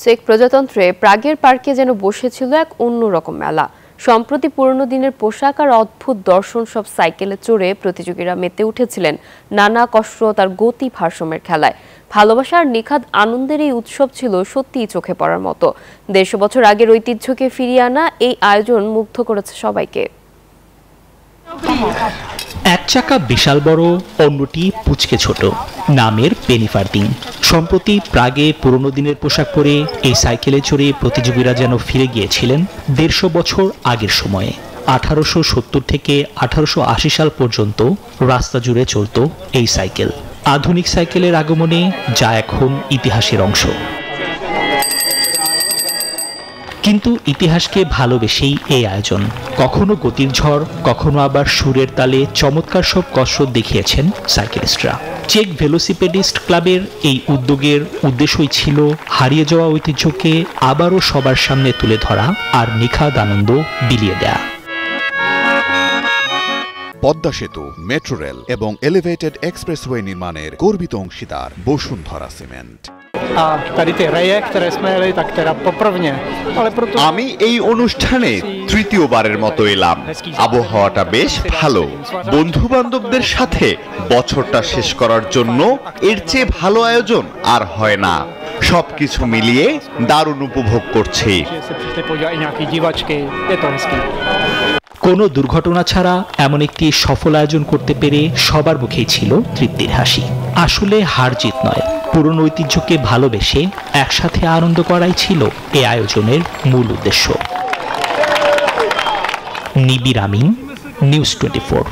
Check প্রজাতন্ত্রে প্রাগের পার্কে যেন বসেছিল এক অন্যরকম মেলা। সম্প্রতি পুরনো দিনের পোশাক আর অদ্ভুত দর্শন সব সাইকেলে চড়ে প্রতিযোগীরা মেতে উঠেছিলেন নানা কসরত আর গতি ভারসাম্যের খেলায়। ভালোবাসা আর নিখাদ আনন্দের এই উৎসব ছিল সত্যিই চোখে পড়ার মতো। 150 বছর আগের ঐতিহ্যকে ফিরিয়ে আনা এই আয়োজন মুগ্ধ করেছে সবাইকে। এক চাকা বিশাল বড়, অন্যটি পুচকে ছোট, নামের পেনি ফার্দিং। সম্প্রতি প্রাগে পুরনো দিনের পোশাক পরে এই সাইকেলে চড়ে প্রতিযোগীরা যেন ফিরে গিয়েছিলেন 150 বছর আগের সময়ে। 1870 থেকে 1880 সাল পর্যন্ত রাস্তা জুড়ে চলত এই সাইকেল। আধুনিক সাইকেলের আগমনে যা এখন ইতিহাসের অংশ। কিন্তু ইতিহাসকে ভালোবেসেই এই আয়োজন। কখনো গতির ঝড়, কখনো আবার সুরের তালে চমৎকার সব কসরত দেখিয়েছেন সাইকেলিস্টরা। চেক ভেলোসিপেডিস্ট ক্লাবের এই উদ্যোগের উদ্দেশ্যই ছিল হারিয়ে যাওয়া ঐতিহ্যকে আবারও সবার সামনে তুলে ধরা আর নিখাদ আনন্দ বিলিয়ে দেয়া। পদ্মা সেতু, মেট্রো রেল এবং এলিভেটেড এক্সপ্রেসওয়ে নির্মাণের গর্বিত অংশীদার বসুন্ধরা সিমেন্ট। আমি এই অনুষ্ঠানে তৃতীয়বারের মতো এলাম। আবহাওয়াটা বেশ ভালো। বন্ধু বান্ধবদের সাথে বছরটা শেষ করার জন্য এর চেয়ে ভালো আয়োজন আর হয় না। সবকিছু মিলিয়ে দারুণ উপভোগ করছি। কোনো দুর্ঘটনা ছাড়া এমন একটি সফল আয়োজন করতে পেরে সবার মুখেই ছিল তৃপ্তির হাসি। আসলে হার জিত নয়, পুরনো ঐতিহ্যকে ভালোবেসে একসাথে আনন্দ করাই ছিল এই আয়োজনের মূল উদ্দেশ্য। নিবির আমিন, নিউজ 24।